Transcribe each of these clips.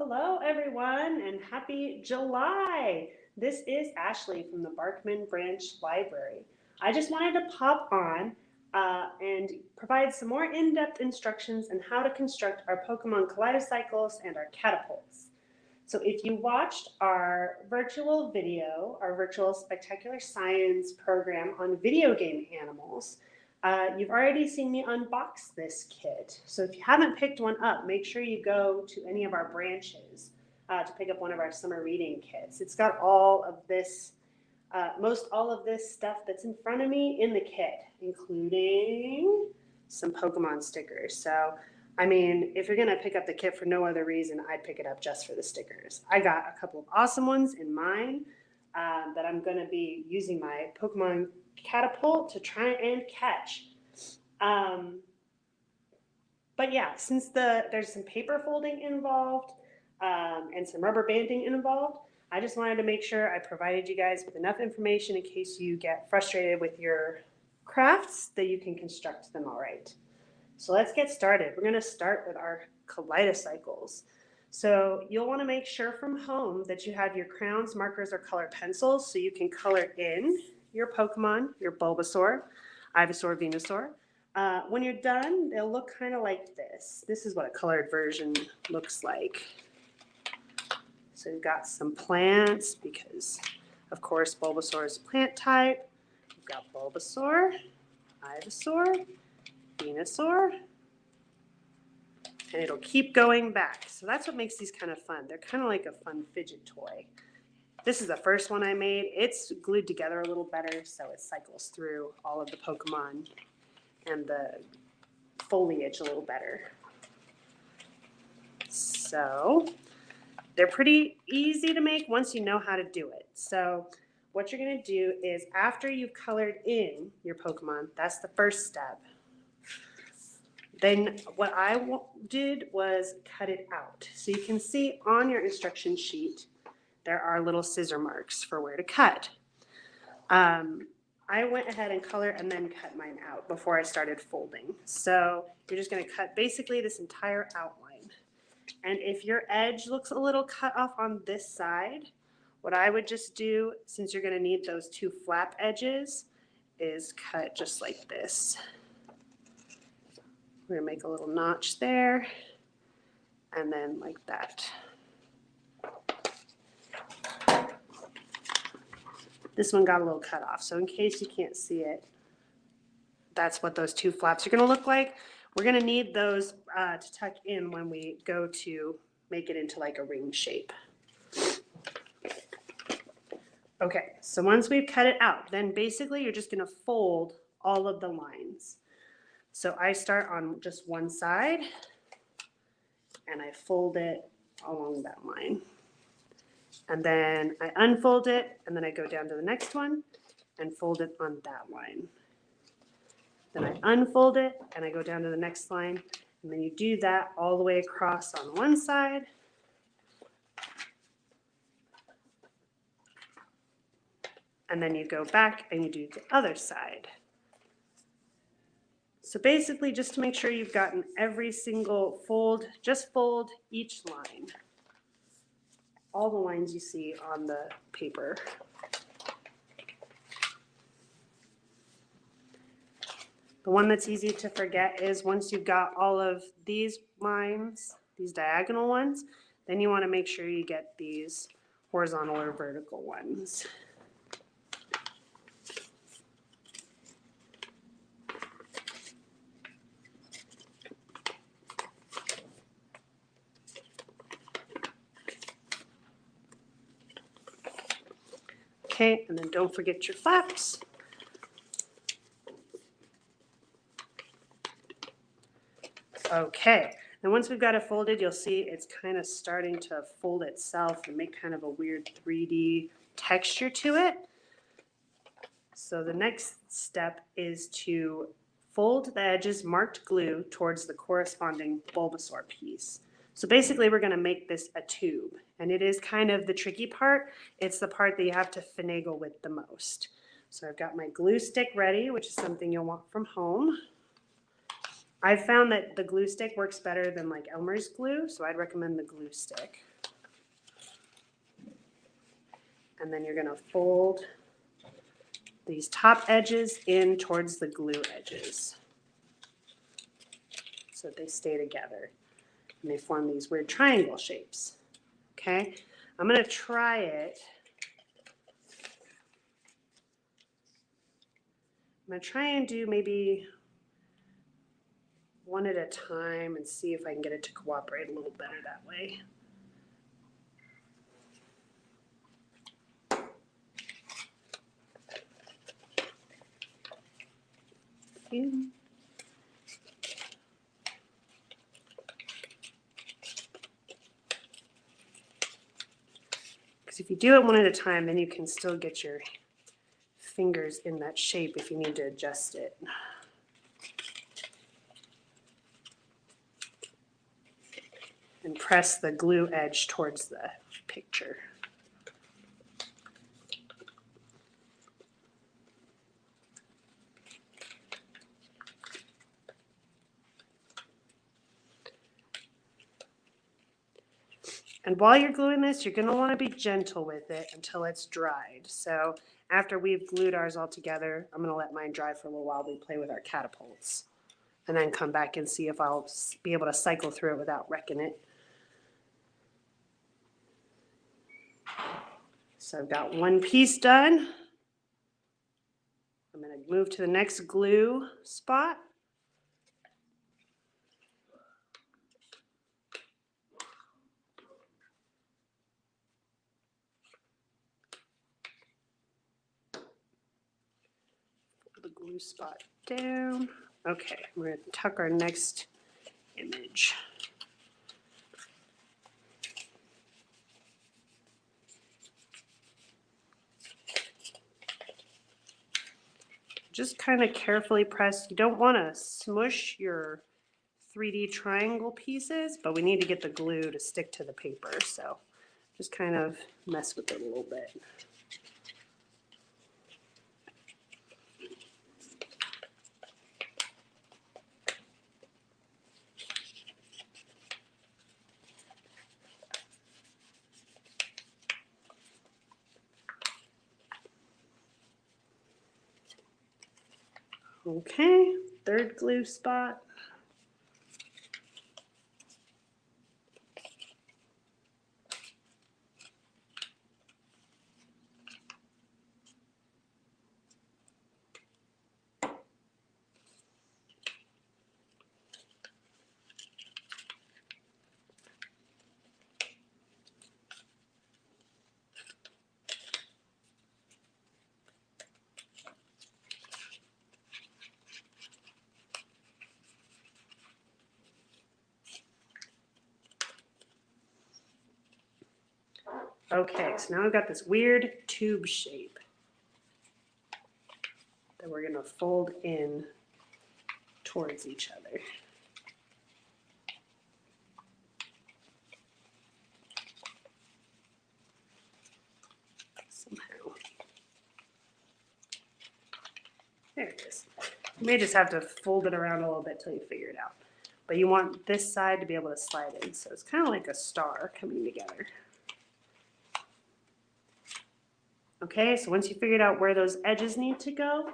Hello, everyone, and happy July. This is Ashley from the Barkman Branch Library. I just wanted to pop on and provide some more in-depth instructions on how to construct our Pokemon Kaleidocycles and our Catapults. So if you watched our virtual video, our virtual spectacular science program on video game animals, you've already seen me unbox this kit. So if you haven't picked one up, make sure you go to any of our branches to pick up one of our summer reading kits. It's got all of this, most all of this stuff that's in front of me in the kit, including some Pokemon stickers. So I mean, if you're going to pick up the kit for no other reason, I'd pick it up just for the stickers. I got a couple of awesome ones in mine that I'm going to be using my Pokemon Catapult to try and catch. But yeah, since there's some paper folding involved and some rubber banding involved, I just wanted to make sure I provided you guys with enough information in case you get frustrated with your crafts that you can construct them all right. So let's get started. We're going to start with our Kaleidocycles. So you'll want to make sure from home that you have your crayons, markers, or colored pencils so you can color in your Pokemon, your Bulbasaur, Ivysaur, Venusaur. When you're done, they'll look kind of like this. This is what a colored version looks like. So we've got some plants because, of course, Bulbasaur is a plant type. We've got Bulbasaur, Ivysaur, Venusaur, and it'll keep going back. So that's what makes these kind of fun. They're kind of like a fun fidget toy. This is the first one I made. It's glued together a little better, so it cycles through all of the Pokemon and the foliage a little better. So they're pretty easy to make once you know how to do it. So what you're going to do is after you've colored in your Pokemon, that's the first step. Then what I did was cut it out. So you can see on your instruction sheet, there are little scissor marks for where to cut. I went ahead and colored and then cut mine out before I started folding. So you're just going to cut basically this entire outline. And if your edge looks a little cut off on this side, what I would just do, since you're going to need those two flap edges, is cut just like this. We're going to make a little notch there, and then like that. This one got a little cut off, so in case you can't see it, that's what those two flaps are going to look like. We're going to need those to tuck in when we go to make it into like a ring shape. Okay, so once we've cut it out, then basically you're just going to fold all of the lines. So I start on just one side and I fold it along that line. And then I unfold it and then I go down to the next one and fold it on that line. Then I unfold it and I go down to the next line, and then you do that all the way across on one side. And then you go back and you do the other side. So basically, just to make sure you've gotten every single fold, just fold each line. All the lines you see on the paper. The one that's easy to forget is once you've got all of these lines, these diagonal ones, then you want to make sure you get these horizontal or vertical ones. Okay, and then don't forget your flaps. Okay, and once we've got it folded, you'll see it's kind of starting to fold itself and make kind of a weird 3D texture to it. So the next step is to fold the edges marked glue towards the corresponding Bulbasaur piece. So basically we're going to make this a tube, and it is kind of the tricky part. It's the part that you have to finagle with the most. So I've got my glue stick ready, which is something you'll want from home. I've found that the glue stick works better than like Elmer's glue, so I'd recommend the glue stick. And then you're going to fold these top edges in towards the glue edges so that they stay together. And they form these weird triangle shapes. Okay, I'm going to try it. I'm going to try and do maybe one at a time and see if I can get it to cooperate a little better that way. Because if you do it one at a time, then you can still get your fingers in that shape if you need to adjust it. And press the glue edge towards the picture. And while you're gluing this, you're going to want to be gentle with it until it's dried. So after we've glued ours all together, I'm going to let mine dry for a little while. We play with our catapults. And then come back and see if I'll be able to cycle through it without wrecking it. So I've got one piece done. I'm going to move to the next glue spot. The glue spot down. Okay, we're going to tuck our next image. Just kind of carefully press. You don't want to smush your 3D triangle pieces, but we need to get the glue to stick to the paper, so just kind of mess with it a little bit. Okay, third glue spot. Okay, so now I've got this weird tube shape that we're going to fold in towards each other. Somehow. There it is. You may just have to fold it around a little bit till you figure it out. But you want this side to be able to slide in, so it's kind of like a star coming together. Okay, so once you figured out where those edges need to go,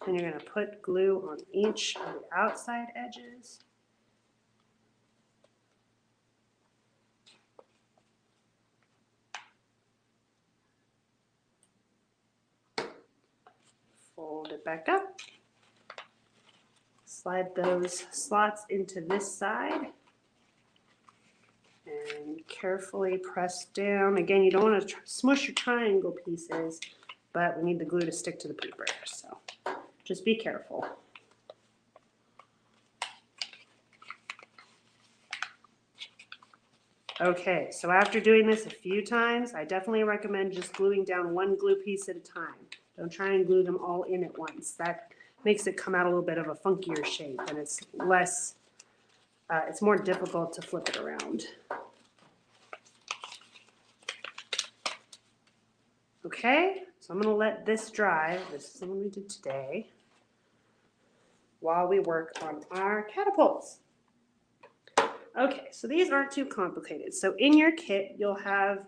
then you're going to put glue on each of the outside edges. Fold it back up. Slide those slots into this side. And carefully press down. Again, you don't want to smush your triangle pieces, but we need the glue to stick to the paper, so just be careful. Okay, so after doing this a few times, I definitely recommend just gluing down one glue piece at a time. Don't try and glue them all in at once. That makes it come out a little bit of a funkier shape, and it's less, it's more difficult to flip it around. Okay, so I'm going to let this dry. This is the one we did today, while we work on our catapults. Okay, so these aren't too complicated. So in your kit, you'll have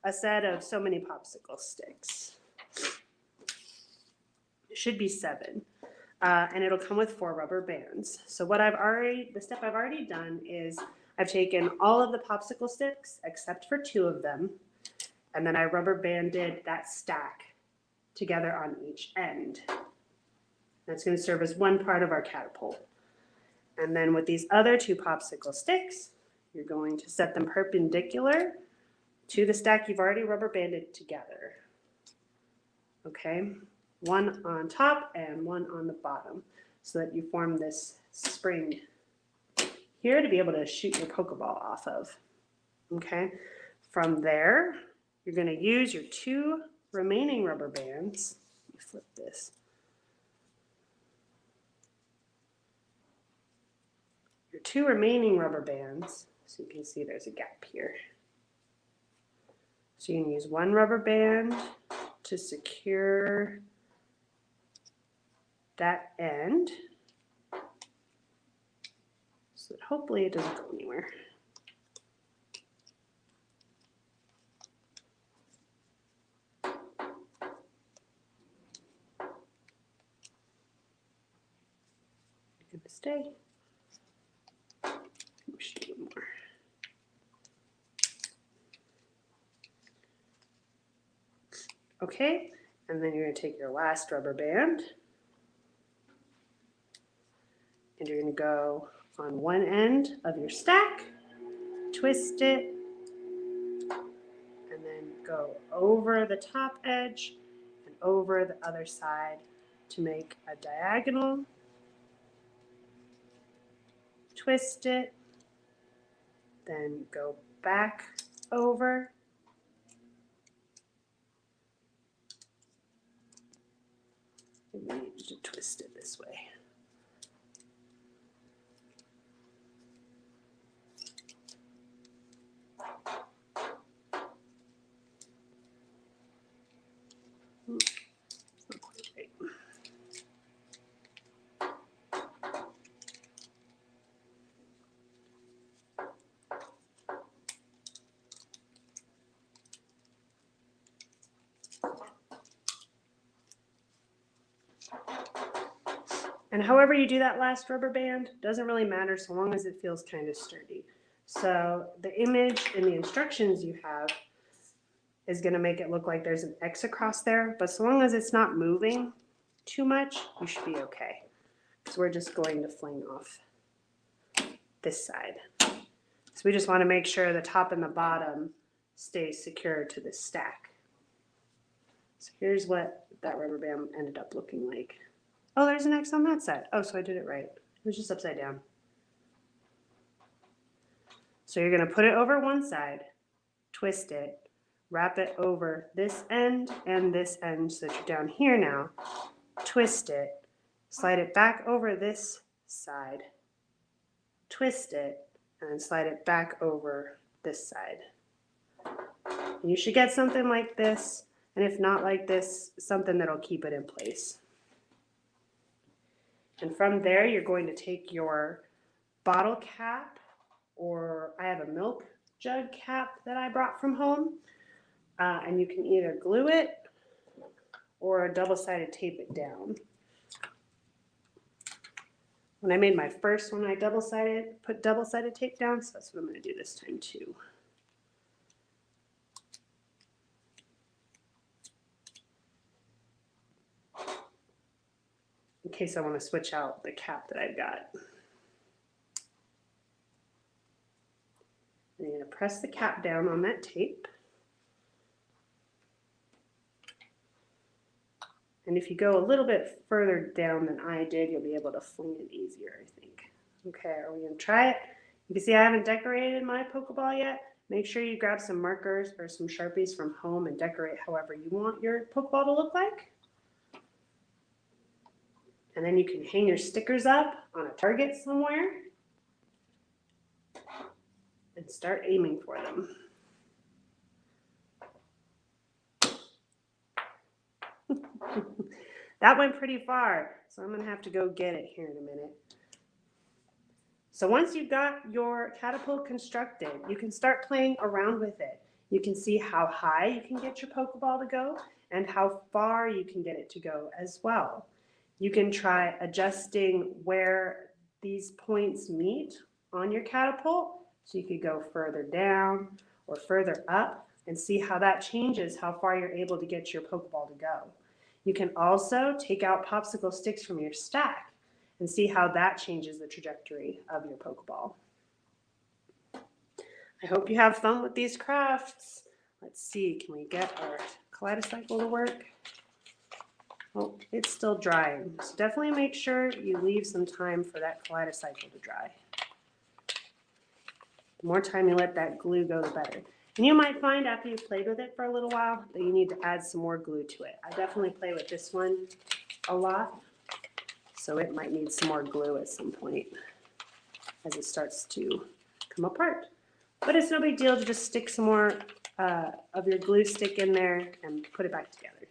a set of so many popsicle sticks. It should be 7. And it'll come with 4 rubber bands. So the step I've already done is I've taken all of the popsicle sticks except for 2 of them, and then I rubber banded that stack together on each end. That's going to serve as one part of our catapult. And then with these other 2 popsicle sticks, you're going to set them perpendicular to the stack you've already rubber banded together. Okay? One on top and one on the bottom, so that you form this spring here to be able to shoot your Pokeball off of. Okay? From there, you're going to use your 2 remaining rubber bands. Let me flip this. Your 2 remaining rubber bands, so you can see there's a gap here. So you can use 1 rubber band to secure that end, so that hopefully it doesn't go anywhere. Good to stay. We should do more. Okay, and then you're going to take your last rubber band. And you're going to go on one end of your stack, twist it, and then go over the top edge and over the other side to make a diagonal. Twist it, then go back over. We need to twist it this way. Not quite right. And however you do that last rubber band, doesn't really matter so long as it feels kind of sturdy. So the image in the instructions you have is going to make it look like there's an X across there, but so long as it's not moving too much, you should be okay. So we're just going to fling off this side. So we just want to make sure the top and the bottom stay secure to this stack. So here's what that rubber band ended up looking like. Oh, there's an X on that side. Oh, so I did it right. It was just upside down. So you're going to put it over one side, twist it, wrap it over this end and this end so that you're down here now. Twist it, slide it back over this side, twist it, and then slide it back over this side. And you should get something like this, and if not like this, something that'll keep it in place. And from there, you're going to take your bottle cap, or I have a milk jug cap that I brought from home, and you can either glue it or double-sided tape it down. When I made my first one, I put double-sided tape down, so that's what I'm going to do this time too. In case I want to switch out the cap that I've got. And you're going to press the cap down on that tape. And if you go a little bit further down than I did, you'll be able to fling it easier, I think. Okay, are we going to try it? You can see I haven't decorated my Pokeball yet. Make sure you grab some markers or some Sharpies from home and decorate however you want your Pokeball to look like. And then you can hang your stickers up on a target somewhere and start aiming for them. That went pretty far, so I'm going to have to go get it here in a minute. So once you've got your catapult constructed, you can start playing around with it. You can see how high you can get your Pokeball to go and how far you can get it to go as well. You can try adjusting where these points meet on your catapult. So you could go further down or further up and see how that changes how far you're able to get your Pokeball to go. You can also take out popsicle sticks from your stack and see how that changes the trajectory of your Pokeball. I hope you have fun with these crafts. Let's see, can we get our Kaleidocycle to work? Oh, it's still drying. So definitely make sure you leave some time for that Kaleidocycle to dry. The more time you let that glue go, the better. And you might find after you've played with it for a little while that you need to add some more glue to it. I definitely play with this one a lot, so it might need some more glue at some point as it starts to come apart. But it's no big deal to just stick some more of your glue stick in there and put it back together.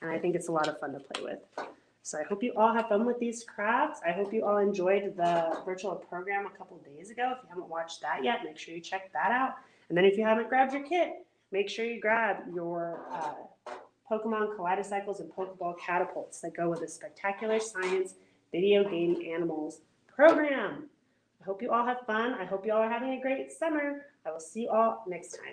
And I think it's a lot of fun to play with. So I hope you all have fun with these crafts. I hope you all enjoyed the virtual program a couple days ago. If you haven't watched that yet, make sure you check that out. And then if you haven't grabbed your kit, make sure you grab your Pokemon Kaleidocycles and Pokeball Catapults that go with the Spectacular Science Video Game Animals program. I hope you all have fun. I hope you all are having a great summer. I will see you all next time.